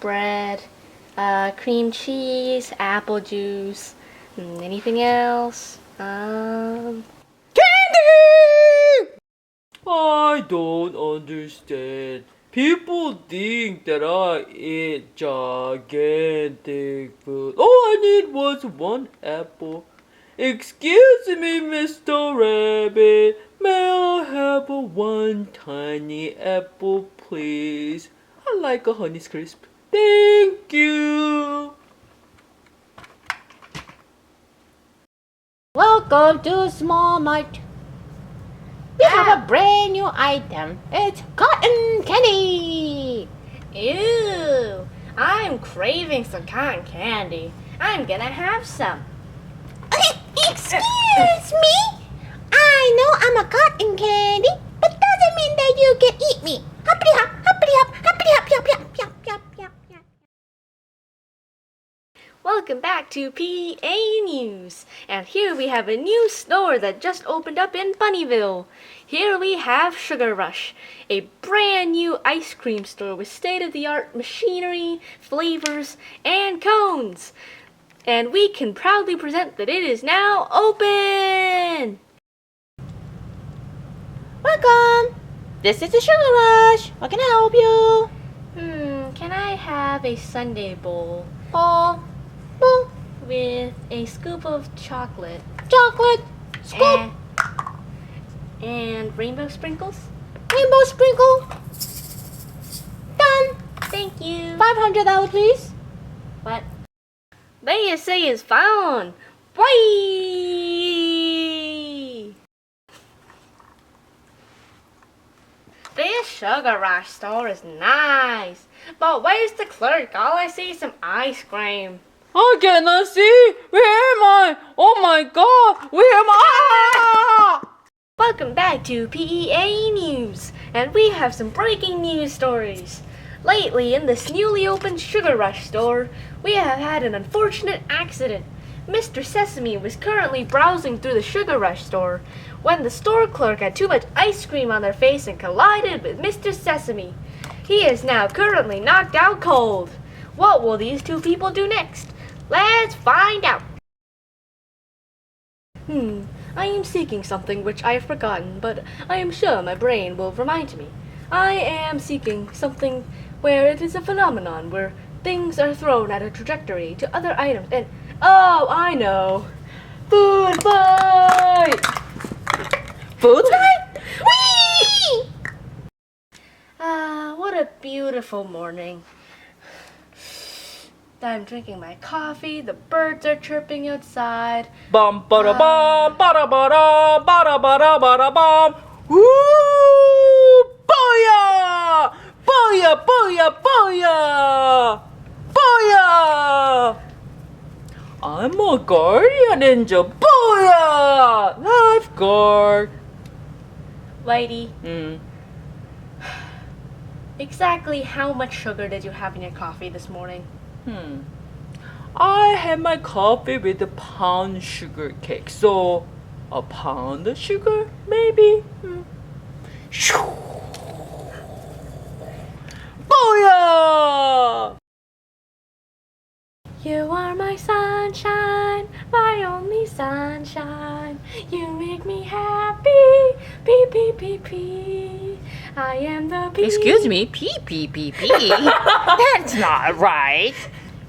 bread, cream cheese, apple juice. Anything else? Candy! I don't understand. People think that I eat gigantic food. All I need was one apple. Excuse me, Mr. Rabbit. May I have one tiny apple, please? I like a Honey's Crisp. Thank you. Welcome to Small Mart. We have a brand new item. It's cotton candy. Ew! I'm craving some cotton candy. I'm gonna have some. Excuse me? I know I'm a cotton candy, but doesn't mean that you can eat me. Hoppity hop, hoppity hop, hoppity hop, yop, yop, yop, yop, yop, yop. Welcome back to PA News. And here we have a new store that just opened up in Bunnyville. Here we have Sugar Rush, a brand new ice cream store with state-of-the-art machinery, flavors, and cones. And we can proudly present that it is now open! Welcome. This is the Sugar Rush. How can I help you? Can I have a sundae bowl Oh, with a scoop of chocolate chocolate, scoop, and rainbow sprinkles? rainbow sprinkle. Done. Thank you. $500, please. What? They say is found. Boy! This Sugar Rush store is nice. But where's the clerk? All I see is some ice cream. I cannot see. Where am I? Oh my God. Where am I? Welcome back to PEA News, and we have some breaking news stories. Lately, in this newly opened Sugar Rush store, we have had an unfortunate accident. Mr. Sesame was currently browsing through the Sugar Rush store when the store clerk had too much ice cream on their face and collided with Mr. Sesame. He is now currently knocked out cold. What will these two people do next? Let's find out. I am seeking something which I have forgotten, but I am sure my brain will remind me. I am seeking something where it is a phenomenon where things are thrown at a trajectory to other items and... Oh, I know. Food fight! Food fight? Whee! What a beautiful morning. I'm drinking my coffee, the birds are chirping outside. Bum bada bum bada bada bada bada bada bum. Woo! Booyah! Booyah! Booyah! Booyah! Booyah! I'm a guardian angel. Booyah! Lifeguard. Whitey, exactly how much sugar did you have in your coffee this morning? I had my coffee with a pound sugar cake, so a pound of sugar, maybe. Booyah! You are my sunshine, my only sunshine. You make me happy, pee pee pee pee. I am the pea. Excuse me, pee. That's not right.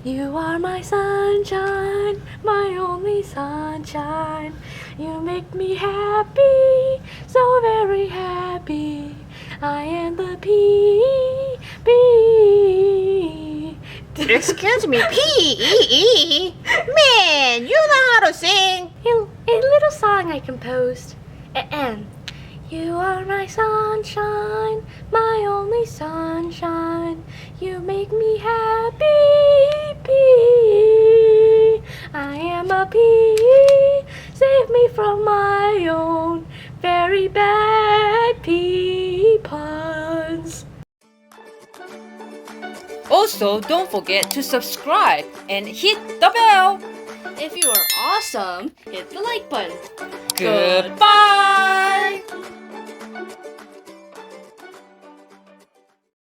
You are my sunshine, my only sunshine. You make me happy, so very happy. I am the pea. Excuse me, P-E-E. Man, you know how to sing. A little song I composed. You are my sunshine, my only sunshine. You make me happy, pea. I am a pea. Save me from my own very bad pea puns. Also, don't forget to subscribe and hit the bell. If you are awesome, hit the like button. Goodbye!